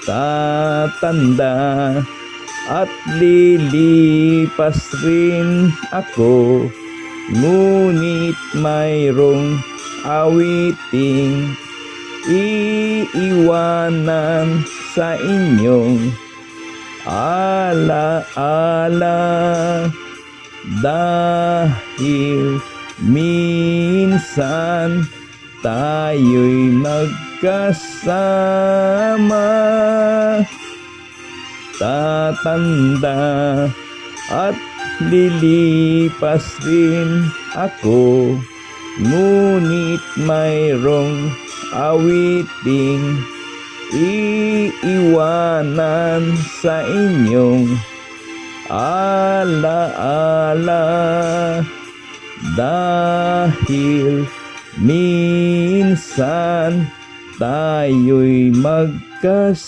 tatanda at lilipas rin ako, ngunit mayroong awiting iiwanan sa inyong alaala, dahil minsan tayo'y magkasama. Tatanda at lilipas rin ako, ngunit mayroong awiting iiwanan sa inyong alaala, dahil minsan tayo'y magkasama.